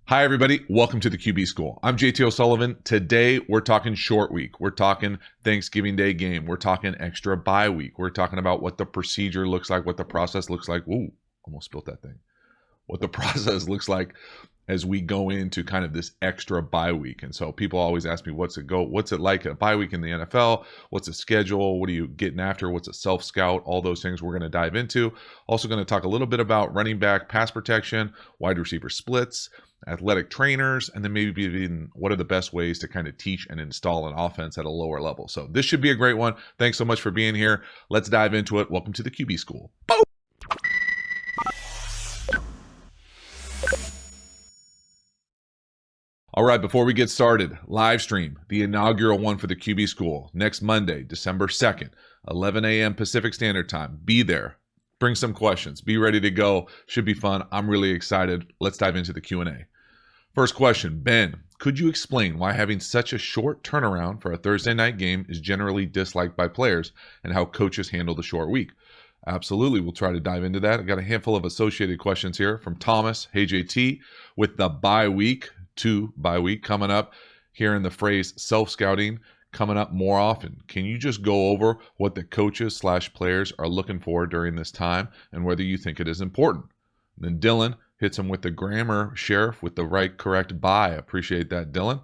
Hi, everybody. Welcome to the QB School. I'm JT O'Sullivan. Today, we're talking short week. We're talking Thanksgiving Day game. We're talking extra bye week. We're talking about what the procedure looks like, what the process looks like. Ooh, almost spilled that thing. What the process looks like as we go into kind of this extra bye week. And so people always ask me, what's it like a bye week in the NFL? What's the schedule? What are you getting after? What's a self-scout? All those things we're going to dive into. Also going to talk a little bit about running back pass protection, wide receiver splits, athletic trainers, and then maybe even what are the best ways to kind of teach and install an offense at a lower level. So this should be a great one. Thanks so much for being here. Let's dive into it. Welcome to the QB School. Boom! All right, before we get started, live stream, the inaugural one for the QB School, next Monday, December 2nd, 11 a.m. Pacific Standard Time. Be there. Bring some questions. Be ready to go. Should be fun. I'm really excited. Let's dive into the Q&A. First question, Ben, could you explain why having such a short turnaround for a Thursday night game is generally disliked by players and how coaches handle the short week? Absolutely. We'll try to dive into that. I've got a handful of associated questions here from Thomas. Hey, JT, with the bye week coming up, hearing the phrase self-scouting coming up more often. Can you just go over what the coaches/players are looking for during this time and whether you think it is important? And then Dylan hits him with the grammar sheriff with the right correct bye. Appreciate that, Dylan.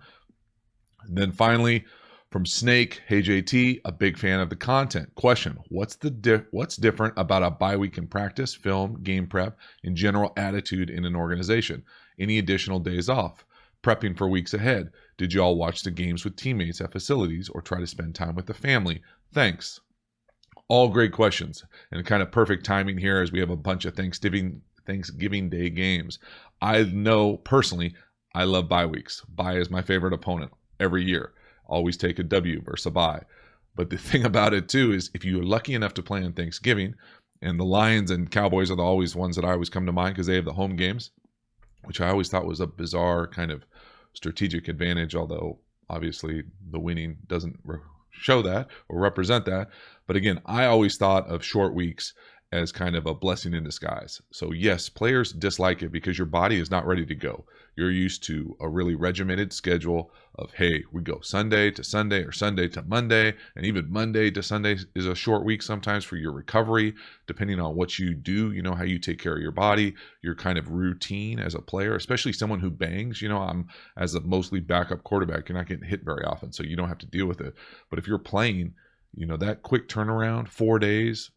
And then finally, from Snake, hey JT, a big fan of the content. Question, what's different about a bye week in practice, film, game prep, and general attitude in an organization? Any additional days off? Prepping for weeks ahead? Did you all watch the games with teammates at facilities or try to spend time with the family? Thanks. All great questions and kind of perfect timing here as we have a bunch of Thanksgiving Day games. I know personally, I love bye weeks. Bye is my favorite opponent every year. Always take a W versus a bye. But the thing about it too is if you're lucky enough to play on Thanksgiving, and the Lions and Cowboys are always ones that I always come to mind because they have the home games, which I always thought was a bizarre kind of strategic advantage, although obviously the winning doesn't show that or represent that. But again, I always thought of short weeks as kind of a blessing in disguise. So yes, players dislike it because your body is not ready to go. You're used to a really regimented schedule of, hey, we go Sunday to Sunday or Sunday to Monday, and even Monday to Sunday is a short week sometimes for your recovery, depending on what you do, how you take care of your body, your kind of routine as a player, especially someone who bangs. I'm as a mostly backup quarterback, you're not getting hit very often, so you don't have to deal with it. But if you're playing, that quick turnaround, 4 days,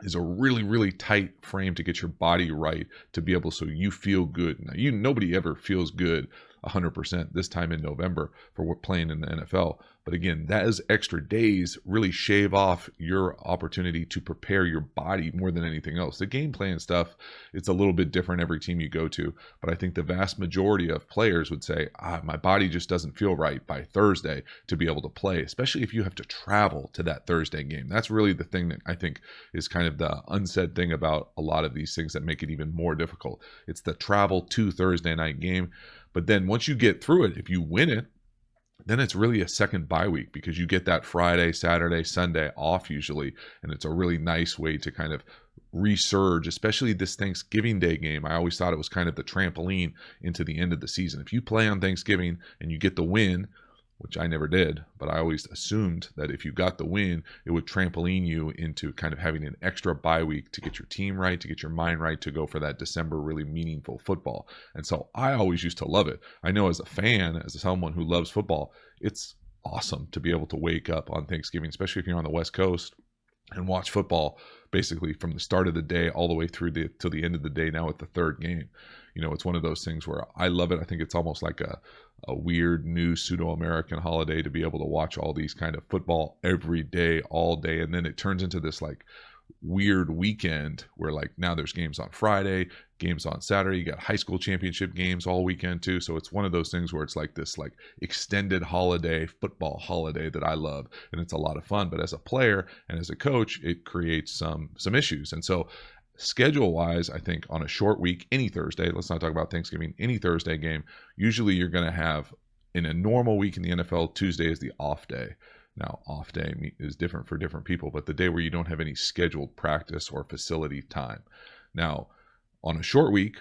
is a really, really tight frame to get your body right to be able so you feel good. Now, nobody ever feels good 100% this time in November for playing in the NFL. But again, that is extra days really shave off your opportunity to prepare your body more than anything else. The game plan stuff, it's a little bit different every team you go to. But I think the vast majority of players would say, my body just doesn't feel right by Thursday to be able to play, especially if you have to travel to that Thursday game. That's really the thing that I think is kind of the unsaid thing about a lot of these things that make it even more difficult. It's the travel to Thursday night game. But then once you get through it, if you win it, then it's really a second bye week because you get that Friday, Saturday, Sunday off usually. And it's a really nice way to kind of resurge, especially this Thanksgiving Day game. I always thought it was kind of the trampoline into the end of the season. If you play on Thanksgiving and you get the win, which I never did, but I always assumed that if you got the win, it would trampoline you into kind of having an extra bye week to get your team right, to get your mind right, to go for that December really meaningful football. And so I always used to love it. I know as a fan, as someone who loves football, it's awesome to be able to wake up on Thanksgiving, especially if you're on the West Coast, and watch football basically from the start of the day all the way through till the end of the day now at the third game. It's one of those things where I love it. I think it's almost like a weird new pseudo-American holiday to be able to watch all these kind of football every day, all day. And then it turns into this like weird weekend where like now there's games on Friday, games on Saturday, you got high school championship games all weekend too. So it's one of those things where it's like this like extended holiday, football holiday that I love, and it's a lot of fun. But as a player and as a coach, it creates some issues. And so schedule wise, I think on a short week, any Thursday, let's not talk about Thanksgiving, any Thursday game, usually you're going to have in a normal week in the NFL, Tuesday is the off day. Now, off day is different for different people, but the day where you don't have any scheduled practice or facility time. Now, on a short week,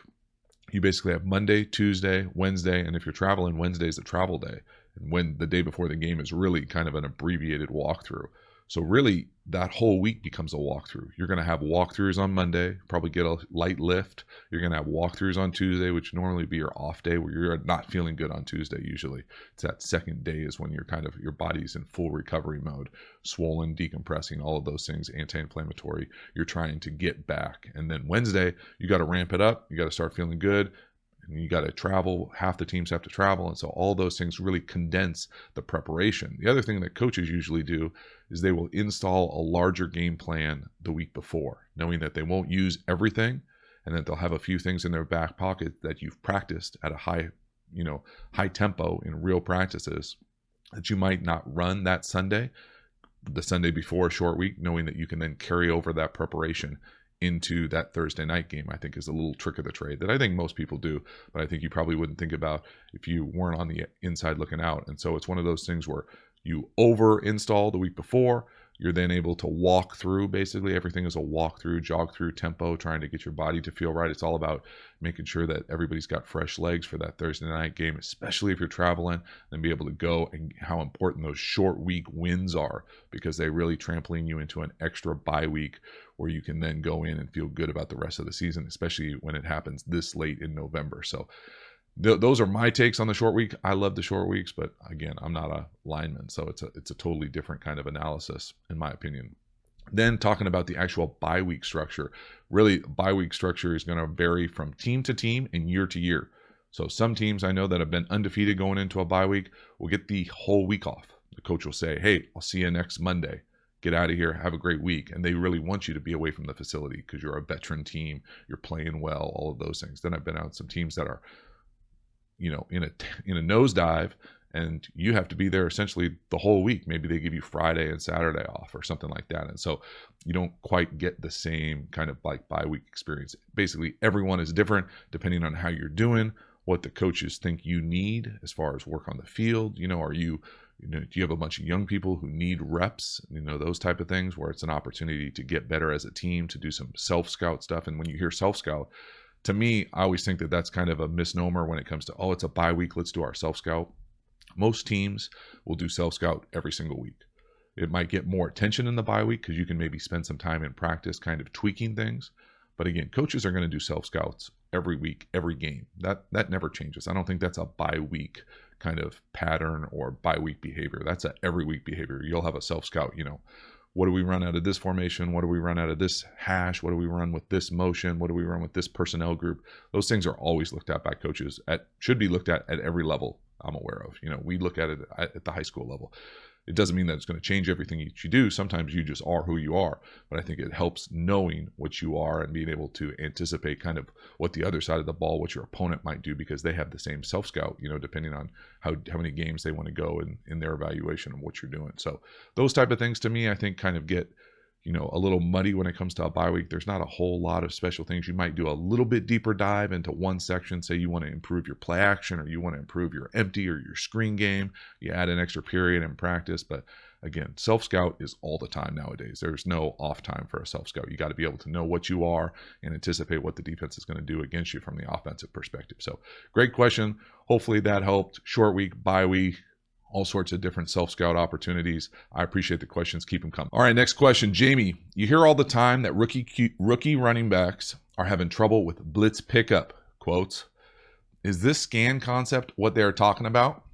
You basically have Monday, Tuesday, Wednesday, and if you're traveling, Wednesday's a travel day. And when the day before the game is really kind of an abbreviated walkthrough. So really, that whole week becomes a walkthrough. You're going to have walkthroughs on Monday, probably get a light lift. You're going to have walkthroughs on Tuesday, which normally be your off day, where you're not feeling good on Tuesday usually. It's that second day is when you're kind of, your body's in full recovery mode, swollen, decompressing, all of those things, anti-inflammatory. You're trying to get back. And then Wednesday, you got to ramp it up. You got to start feeling good. And you got to travel. Half the teams have to travel. And so all those things really condense the preparation. The other thing that coaches usually do is they will install a larger game plan the week before, knowing that they won't use everything and that they'll have a few things in their back pocket that you've practiced at a high tempo in real practices that you might not run that Sunday, the Sunday before a short week, knowing that you can then carry over that preparation into that Thursday night game. I think is a little trick of the trade that I think most people do, but I think you probably wouldn't think about if you weren't on the inside looking out. And so it's one of those things where you over install the week before, you're then able to walk through. Basically everything is a walk through, jog through tempo, trying to get your body to feel right. It's all about making sure that everybody's got fresh legs for that Thursday night game, especially if you're traveling, and be able to go, and how important those short week wins are, because they really trampoline you into an extra bye week where you can then go in and feel good about the rest of the season, especially when it happens this late in November. So those are my takes on the short week. I love the short weeks, but again, I'm not a lineman, so it's a totally different kind of analysis, in my opinion. Then talking about the actual bye week structure, really bye week structure is going to vary from team to team and year to year. So some teams I know that have been undefeated going into a bye week will get the whole week off. The coach will say, "Hey, I'll see you next Monday. Get out of here. Have a great week." And they really want you to be away from the facility because you're a veteran team. You're playing well, all of those things. Then I've been out some teams that are, in a nosedive, and you have to be there essentially the whole week. Maybe they give you Friday and Saturday off or something like that. And so you don't quite get the same kind of like bye week experience. Basically, everyone is different depending on how you're doing, what the coaches think you need as far as work on the field. Do you have a bunch of young people who need reps, those type of things, where it's an opportunity to get better as a team, to do some self-scout stuff. And when you hear self-scout, to me, I always think that that's kind of a misnomer when it comes to, it's a bye week, let's do our self-scout. Most teams will do self-scout every single week. It might get more attention in the bye week because you can maybe spend some time in practice kind of tweaking things. But again, coaches are going to do self-scouts every week, every game. That never changes. I don't think that's a bye week kind of pattern or bye week behavior. That's a every week behavior. You'll have a self-scout, what do we run out of this formation? What do we run out of this hash? What do we run with this motion? What do we run with this personnel group? Those things are always looked at by coaches, should be looked at every level I'm aware of. We look at it at the high school level. It doesn't mean that it's going to change everything you do. Sometimes you just are who you are. But I think it helps knowing what you are and being able to anticipate kind of what the other side of the ball, what your opponent might do, because they have the same self-scout, depending on how many games they want to go in their evaluation of what you're doing. So those type of things to me, I think kind of get a little muddy when it comes to a bye week. There's not a whole lot of special things. You might do a little bit deeper dive into one section. Say you want to improve your play action, or you want to improve your empty or your screen game. You add an extra period in practice. But again, self-scout is all the time nowadays. There's no off time for a self-scout. You got to be able to know what you are and anticipate what the defense is going to do against you from the offensive perspective. So great question. Hopefully that helped. Short week, bye week, all sorts of different self-scout opportunities. I appreciate the questions. Keep them coming. All right, next question. Jamie, you hear all the time that rookie running backs are having trouble with blitz pickup, quotes. Is this scan concept what they're talking about?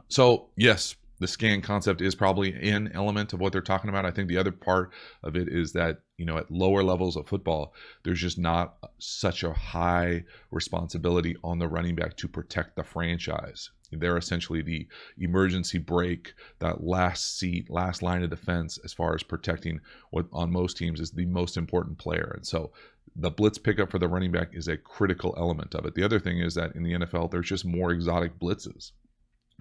So yes, the scan concept is probably an element of what they're talking about. I think the other part of it is that, at lower levels of football, there's just not such a high responsibility on the running back to protect the franchise. They're essentially the emergency brake, that last line of defense as far as protecting what on most teams is the most important player. And so the blitz pickup for the running back is a critical element of it. The other thing is that in the NFL, there's just more exotic blitzes.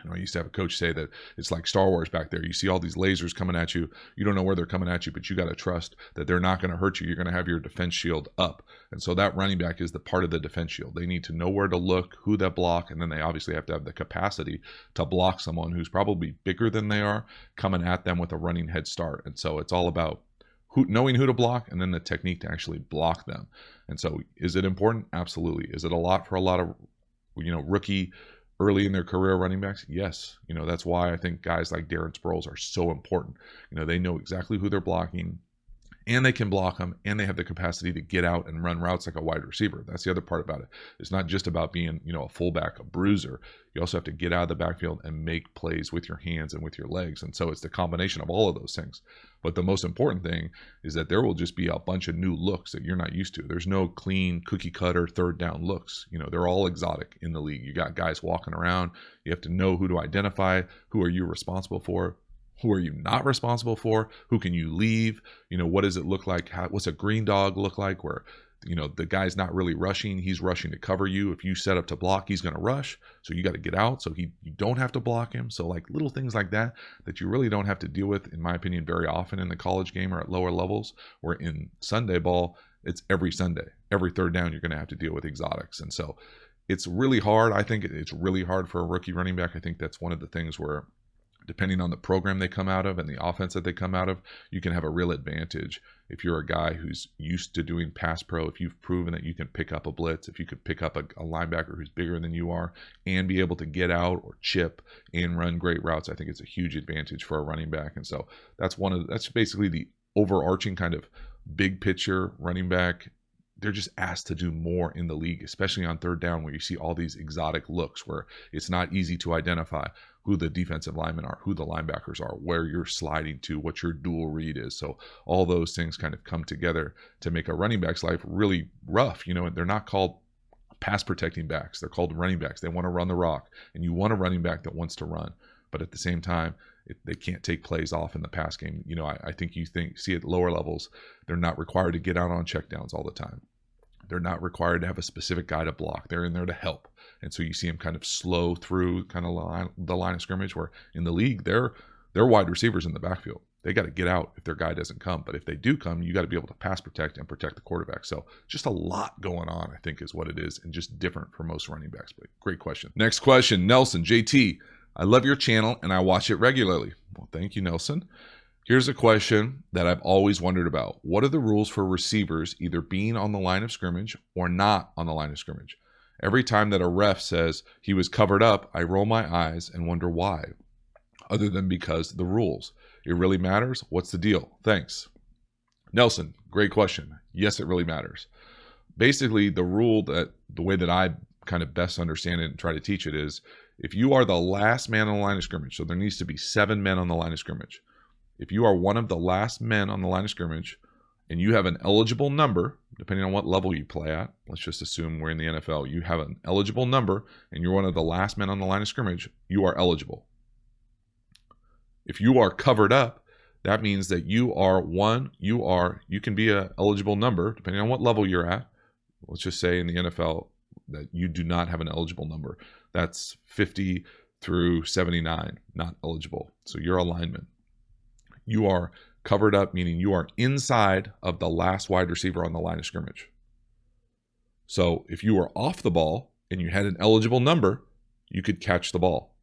I used to have a coach say that it's like Star Wars back there. You see all these lasers coming at you. You don't know where they're coming at you, but you got to trust that they're not going to hurt you. You're going to have your defense shield up. And so that running back is the part of the defense shield. They need to know where to look, who they block, and then they obviously have to have the capacity to block someone who's probably bigger than they are coming at them with a running head start. And so it's all about knowing who to block, and then the technique to actually block them. And so is it important? Absolutely. Is it a lot for a lot of, rookie early in their career running backs? Yes. That's why I think guys like Darren Sproles are so important. They know exactly who they're blocking, and they can block them, and they have the capacity to get out and run routes like a wide receiver. That's the other part about it. It's not just about being, a fullback, a bruiser. You also have to get out of the backfield and make plays with your hands and with your legs. And so it's the combination of all of those things. But the most important thing is that there will just be a bunch of new looks that you're not used to. There's no clean cookie cutter third down looks. They're all exotic in the league. You got guys walking around. You have to know who to identify. Who are you responsible for? Who are you not responsible for? Who can you leave? What does it look like? What's a green dog look like where, the guy's not really rushing. He's rushing to cover you. If you set up to block, he's going to rush. So you got to get out so you don't have to block him. So like little things like that you really don't have to deal with, in my opinion, very often in the college game or at lower levels, where in Sunday ball, it's every Sunday. Every third down, you're going to have to deal with exotics. And so it's really hard. I think it's really hard for a rookie running back. I think that's one of the things where, depending on the program they come out of and the offense that they come out of, you can have a real advantage if you're a guy who's used to doing pass pro, if you've proven that you can pick up a blitz, if you could pick up a linebacker who's bigger than you are and be able to get out or chip and run great routes. I think it's a huge advantage for a running back. And so that's basically the overarching kind of big picture running back. They're just asked to do more in the league, especially on third down, where you see all these exotic looks where it's not easy to identify who the defensive linemen are, who the linebackers are, where you're sliding to, what your dual read is. So all those things kind of come together to make a running back's life really rough. They're not called pass protecting backs. They're called running backs. They want to run the rock, and you want a running back that wants to run. But at the same time, they can't take plays off in the pass game. I think see at lower levels, they're not required to get out on checkdowns all the time. They're not required to have a specific guy to block. They're in there to help. And so you see them kind of slow through kind of the line of scrimmage, where in the league, they're wide receivers in the backfield. They got to get out if their guy doesn't come. But if they do come, you got to be able to pass protect and protect the quarterback. So just a lot going on, I think, is what it is, and just different for most running backs. But great question. Next question, Nelson, JT. I love your channel and I watch it regularly. Well, thank you, Nelson. Here's a question that I've always wondered about. What are the rules for receivers either being on the line of scrimmage or not on the line of scrimmage? Every time that a ref says he was covered up, I roll my eyes and wonder why, other than because the rules. It really matters? What's the deal? Thanks. Nelson, great question. Yes, it really matters. Basically, the way that I kind of best understand it and try to teach it is, if you are the last man on the line of scrimmage, so there needs to be 7 men on the line of scrimmage. If you are one of the last men on the line of scrimmage and you have an eligible number, depending on what level you play at, let's just assume we're in the NFL, you have an eligible number and you're one of the last men on the line of scrimmage, you are eligible. If you are covered up, that means that you can be an eligible number, depending on what level you're at. Let's just say in the NFL that you do not have an eligible number. That's 50 through 79, not eligible. So you're a lineman. You are covered up, meaning you are inside of the last wide receiver on the line of scrimmage. So if you were off the ball and you had an eligible number, you could catch the ball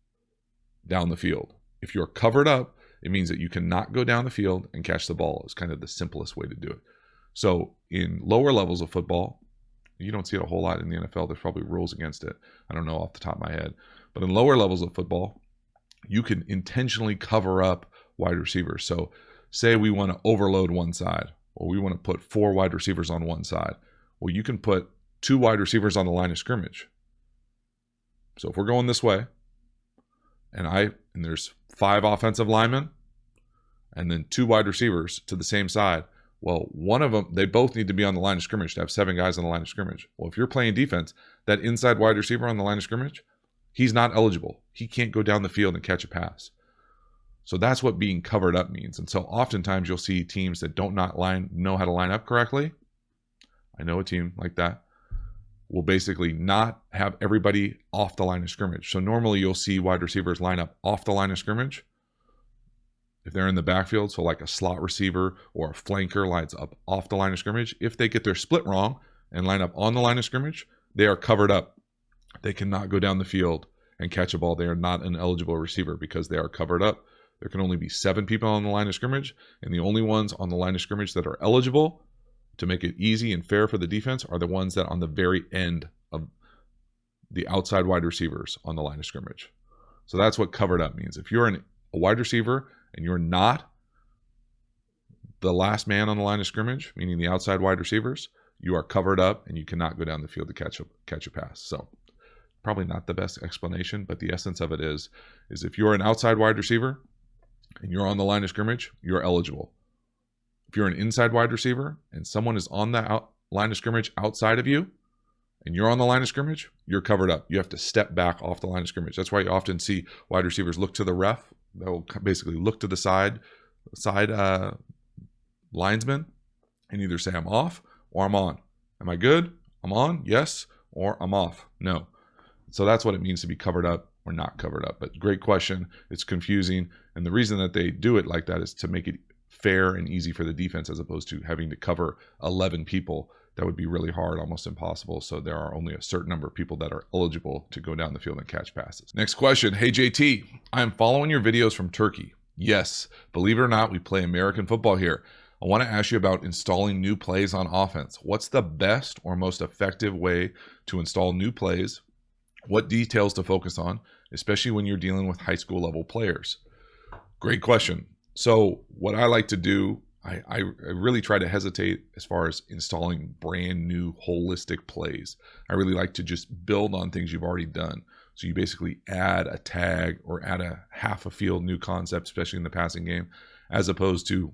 down the field. If you're covered up, it means that you cannot go down the field and catch the ball. It's kind of the simplest way to do it. So in lower levels of football, you don't see it a whole lot in the NFL. There's probably rules against it. I don't know off the top of my head. But in lower levels of football, you can intentionally cover up wide receivers. So say we want to overload one side, or we want to put 4 wide receivers on one side. Well, you can put 2 wide receivers on the line of scrimmage. So if we're going this way, and there's 5 offensive linemen, and then 2 wide receivers to the same side, well, one of them, they both need to be on the line of scrimmage to have 7 guys on the line of scrimmage. Well, if you're playing defense, that inside wide receiver on the line of scrimmage, he's not eligible. He can't go down the field and catch a pass. So that's what being covered up means. And so oftentimes you'll see teams that don't know how to line up correctly. I know a team like that will basically not have everybody off the line of scrimmage. So normally you'll see wide receivers line up off the line of scrimmage if they're in the backfield. So like a slot receiver or a flanker lines up off the line of scrimmage. If they get their split wrong and line up on the line of scrimmage, they are covered up. They cannot go down the field and catch a ball. They are not an eligible receiver because they are covered up. there can only be 7 people on the line of scrimmage, and the only ones on the line of scrimmage that are eligible to make it easy and fair for the defense are the ones that on the very end of the outside wide receivers on the line of scrimmage. So that's what covered up means. If you're a wide receiver and you're not the last man on the line of scrimmage, meaning the outside wide receivers, you are covered up and you cannot go down the field to catch a pass. So probably not the best explanation, but the essence of it is if you're an outside wide receiver and you're on the line of scrimmage, you're eligible. If you're an inside wide receiver and someone is on the line of scrimmage outside of you and you're on the line of scrimmage, you're covered up. You have to step back off the line of scrimmage. That's why you often see wide receivers look to the ref. They'll basically look to the side linesman and either say I'm off or I'm on. Am I good? I'm on? Yes. Or I'm off? No. So that's what it means to be covered up or not covered up. But great question. It's confusing. And the reason that they do it like that is to make it fair and easy for the defense as opposed to having to cover 11 people. That would be really hard, almost impossible. So there are only a certain number of people that are eligible to go down the field and catch passes. Next question. Hey, JT, I am following your videos from Turkey. Yes, believe it or not, we play American football here. I want to ask you about installing new plays on offense. What's the best or most effective way to install new plays? What details to focus on, especially when you're dealing with high school level players? Great question. So what I like to do, I really try to hesitate as far as installing brand new holistic plays. I really like to just build on things you've already done. So you basically add a tag or add a half a field new concept, especially in the passing game, as opposed to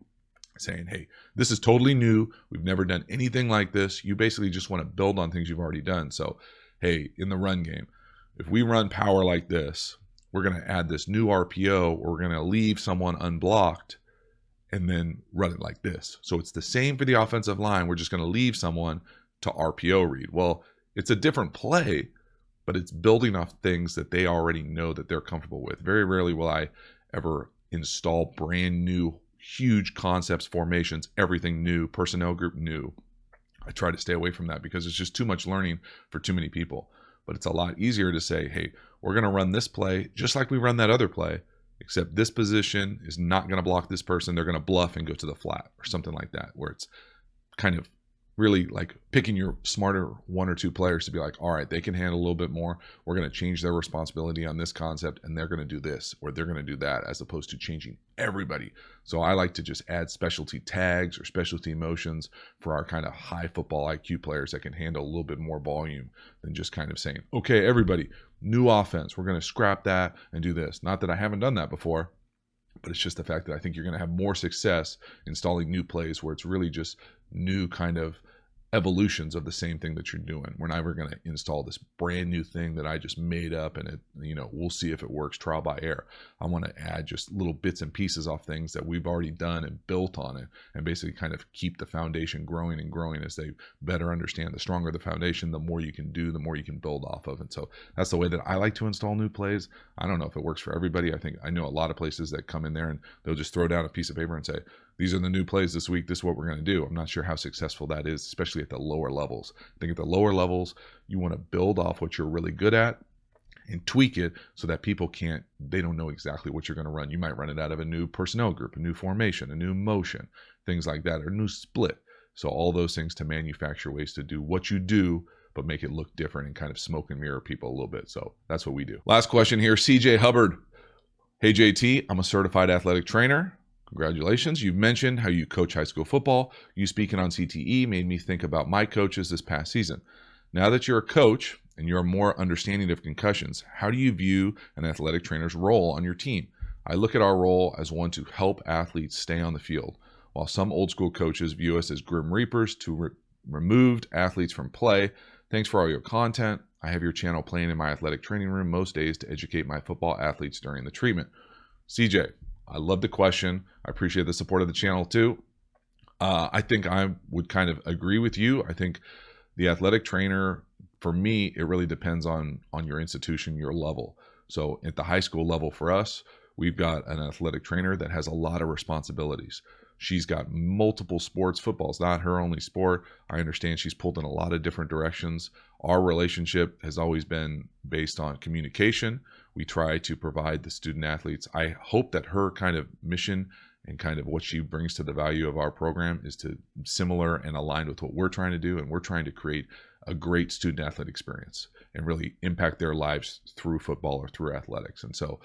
saying, hey, this is totally new. We've never done anything like this. You basically just want to build on things you've already done. So, hey, in the run game, if we run power like this, we're going to add this new RPO, or we're going to leave someone unblocked and then run it like this. So it's the same for the offensive line. We're just going to leave someone to RPO read. Well, it's a different play, but it's building off things that they already know that they're comfortable with. Very rarely will I ever install brand new huge concepts, formations, everything new, personnel group new. I try to stay away from that because it's just too much learning for too many people. But it's a lot easier to say, hey, we're going to run this play just like we run that other play, except this position is not going to block this person. They're going to bluff and go to the flat or something like that, where it's kind of really like picking your smarter 1 or 2 players to be like, all right, they can handle a little bit more. We're going to change their responsibility on this concept, and they're going to do this or they're going to do that, as opposed to changing everybody. So I like to just add specialty tags or specialty motions for our kind of high football IQ players that can handle a little bit more volume than just kind of saying, okay, everybody, new offense, we're going to scrap that and do this. Not that I haven't done that before, but it's just the fact that I think you're going to have more success installing new plays where it's really just new kind of evolutions of the same thing that you're doing. We're never going to install this brand new thing that I just made up and it, we'll see if it works, trial by error. I want to add just little bits and pieces off things that we've already done and built on it, and basically kind of keep the foundation growing and growing as they better understand. The stronger the foundation, the more you can do, the more you can build off of. And so that's the way that I like to install new plays. I don't know if it works for everybody. I know a lot of places that come in there and they'll just throw down a piece of paper and say, these are the new plays this week. This is what we're going to do. I'm not sure how successful that is, especially at the lower levels. I think at the lower levels, you want to build off what you're really good at and tweak it so that people they don't know exactly what you're going to run. You might run it out of a new personnel group, a new formation, a new motion, things like that, or a new split. So all those things to manufacture ways to do what you do, but make it look different and kind of smoke and mirror people a little bit. So that's what we do. Last question here, CJ Hubbard. Hey JT, I'm a certified athletic trainer. Congratulations. You've mentioned how you coach high school football. You speaking on CTE made me think about my coaches this past season. Now that you're a coach and you're more understanding of concussions, how do you view an athletic trainer's role on your team? I look at our role as one to help athletes stay on the field, while some old school coaches view us as grim reapers to removed athletes from play. Thanks for all your content. I have your channel playing in my athletic training room most days to educate my football athletes during the treatment. CJ, I love the question. I appreciate the support of the channel too. I think I would kind of agree with you. I think the athletic trainer, for me, it really depends on your institution, your level. So at the high school level for us, we've got an athletic trainer that has a lot of responsibilities. She's got multiple sports. Football's not her only sport. I understand she's pulled in a lot of different directions. Our relationship has always been based on communication. We try to provide the student athletes. I hope that her kind of mission and kind of what she brings to the value of our program is to similar and aligned with what we're trying to do. And we're trying to create a great student athlete experience and really impact their lives through football or through athletics. And so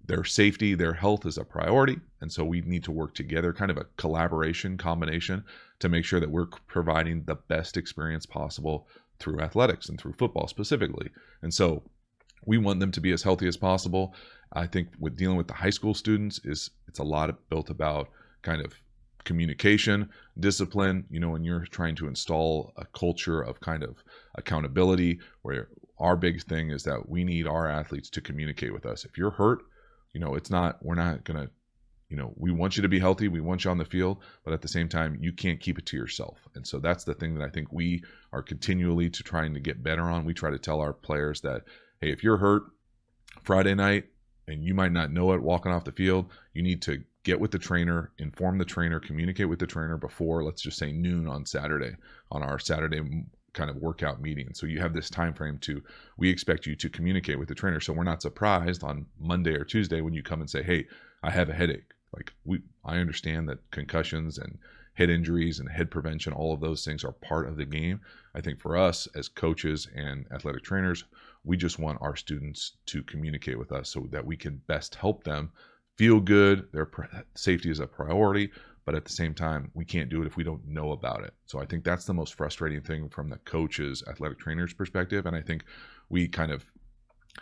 their safety, their health is a priority. And so we need to work together, kind of a collaboration combination, to make sure that we're providing the best experience possible through athletics and through football specifically. And so we want them to be as healthy as possible. I think with dealing with the high school students it's a lot built about kind of communication, discipline, when you're trying to install a culture of kind of accountability, where our big thing is that we need our athletes to communicate with us. If you're hurt, we're not going to, we want you to be healthy. We want you on the field, but at the same time, you can't keep it to yourself. And so that's the thing that I think we are continually trying to get better on. We try to tell our players that, hey, if you're hurt Friday night and you might not know it walking off the field, you need to get with the trainer, inform the trainer, communicate with the trainer before, let's just say, noon on Saturday, on our Saturday kind of workout meeting. So you have this time frame we expect you to communicate with the trainer. So we're not surprised on Monday or Tuesday when you come and say, hey, I have a headache. I understand that concussions and head injuries and head prevention, all of those things are part of the game. I think for us as coaches and athletic trainers, we just want our students to communicate with us so that we can best help them feel good. Their safety is a priority, but at the same time, we can't do it if we don't know about it. So I think that's the most frustrating thing from the coach's, athletic trainer's perspective. And I think we kind of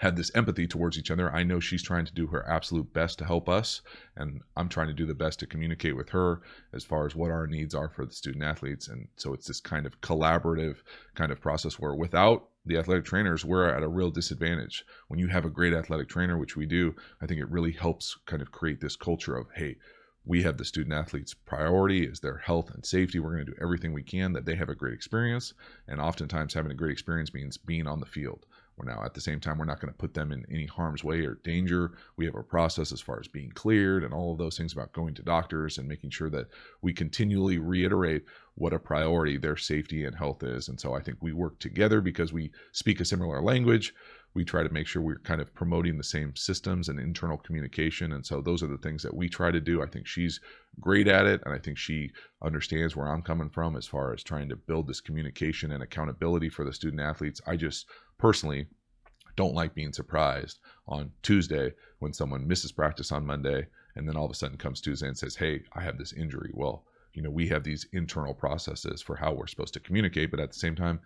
had this empathy towards each other. I know she's trying to do her absolute best to help us, and I'm trying to do the best to communicate with her as far as what our needs are for the student athletes. And so it's this kind of collaborative kind of process where without the athletic trainers, we're at a real disadvantage. When you have a great athletic trainer, which we do, I think it really helps kind of create this culture of, hey, we have the student athletes' priority is their health and safety. We're going to do everything we can that they have a great experience. And oftentimes having a great experience means being on the field. Now, at the same time, we're not going to put them in any harm's way or danger. We have a process as far as being cleared and all of those things about going to doctors and making sure that we continually reiterate what a priority their safety and health is. And so I think we work together because we speak a similar language. We try to make sure we're kind of promoting the same systems and internal communication. And so those are the things that we try to do. I think she's great at it. And I think she understands where I'm coming from as far as trying to build this communication and accountability for the student athletes. I just personally don't like being surprised on Tuesday when someone misses practice on Monday and then all of a sudden comes Tuesday and says, hey, I have this injury. Well, we have these internal processes for how we're supposed to communicate, but at the same time,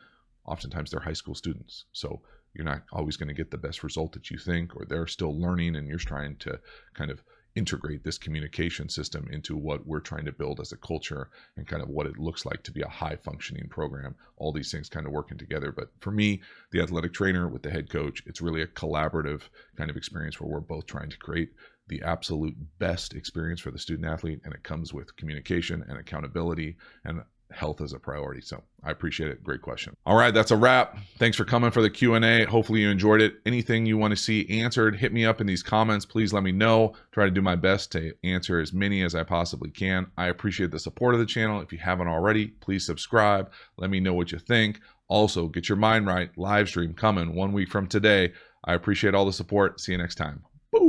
oftentimes they're high school students. So you're not always going to get the best result that you think, or they're still learning and you're trying to kind of integrate this communication system into what we're trying to build as a culture and kind of what it looks like to be a high functioning program, all these things kind of working together. But for me, the athletic trainer with the head coach, it's really a collaborative kind of experience where we're both trying to create the absolute best experience for the student athlete. And it comes with communication and accountability and health as a priority. So I appreciate it. Great question. All right, that's a wrap. Thanks for coming for the Q&A. Hopefully you enjoyed it. Anything you want to see answered, hit me up in these comments. Please let me know. Try to do my best to answer as many as I possibly can. I appreciate the support of the channel. If you haven't already, please subscribe. Let me know what you think. Also, get your mind right. Live stream coming 1 week from today. I appreciate all the support. See you next time. Boo!